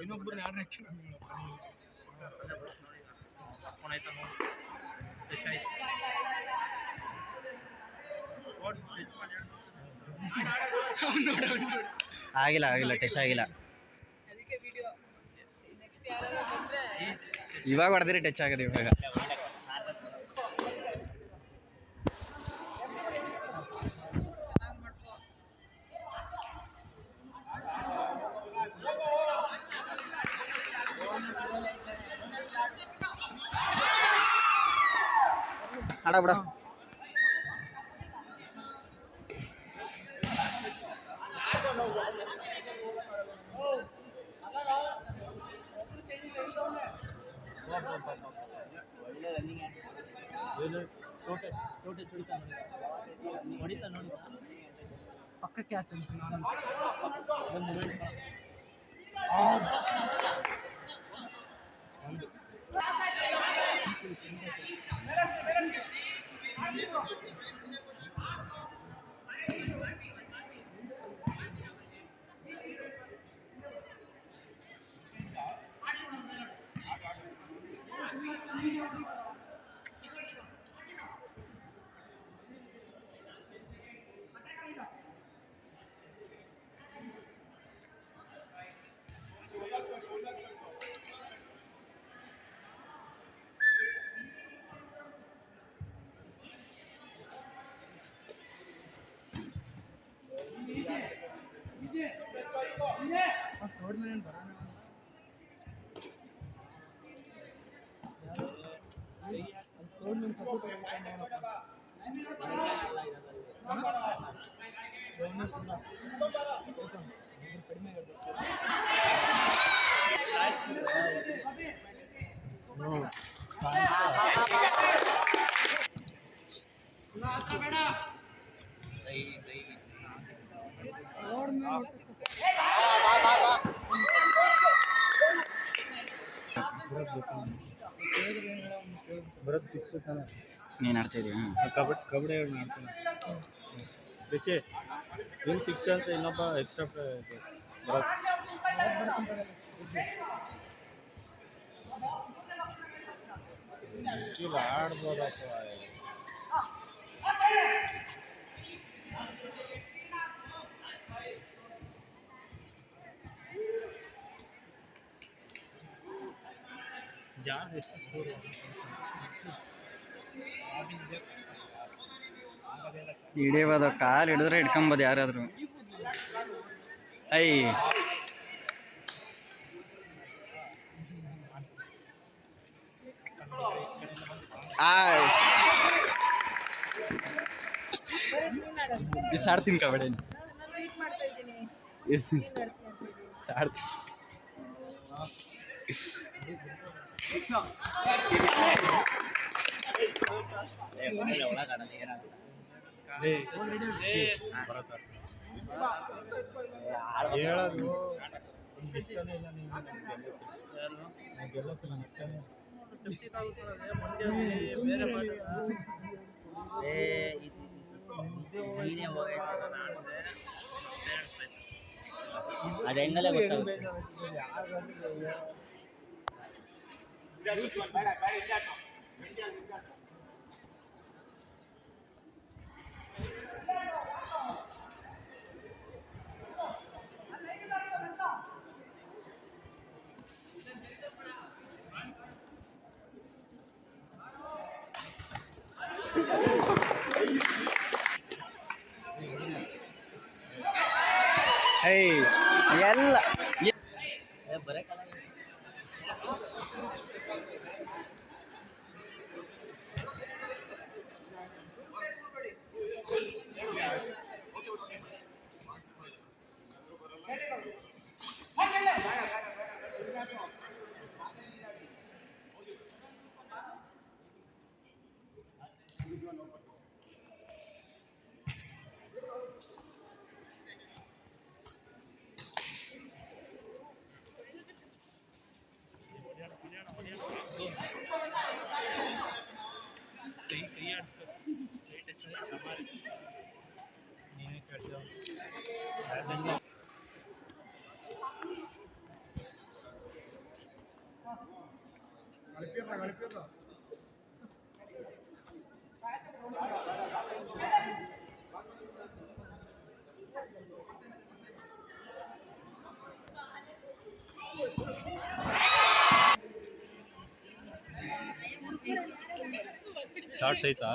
ಇನ್ನೊಬ್ಬರು ಯಾರನ್ನ ಆಗಿಲ್ಲ ಆಗಿಲ್ಲ ಟಚ್ ಆಗಿಲ್ಲ. ಇವಾಗ ಹೊಡೆದ್ರಿ ಟಚ್ ಆಗದೆ ಇವಾಗ. ಆಡ ಬಿಡ. ಪಕ್ಕಕ್ಕೆ ಆಚೆ ನಾನು ತೋಡ್ ಮೇಲೆ ಬರೋಣ. ತೋಡ್ ಮೇಲೆ ಸಪೋರ್ಟ್ ಬರೋದು ಫಿಕ್ಸ್ ತಾನೆ. ನೀನು ಆಡ್ತಾ ಇದೀಯಾ? ಕಬಡ್ಡಿ ಮಾಡ್ತಾನೆ ಖುಷಿ ಏನು ಫಿಕ್ಸ್ ಅಂತ ಇನ್ನೊಬ್ಬ ಎಕ್ಸ್ಟ್ರಾ ಬರೋದು ಆಡ್ಬೋದಪ್ಪ. ಜಾಸ್ತಿ ಎಷ್ಟು ಸ್ಕೋರ್ ಹಿಡಿಯೋದು ಕಾಲು ಹಿಡಿದ್ರೆ ಹಿಡ್ಕೊಂಬೋದು ಯಾರಾದರೂ. ಐ ಬಿಸಾಡ್ತೀನಿ ಕಬಡ್ಡಿ ಹೇಳೋದು ಅದು ಹೆಂಗಲ್ಲ ಗೊತ್ತಾಗುತ್ತೆ. ಎಲ್ಲ ಶಾರ್ಟ್ಸ್ ಐತಾ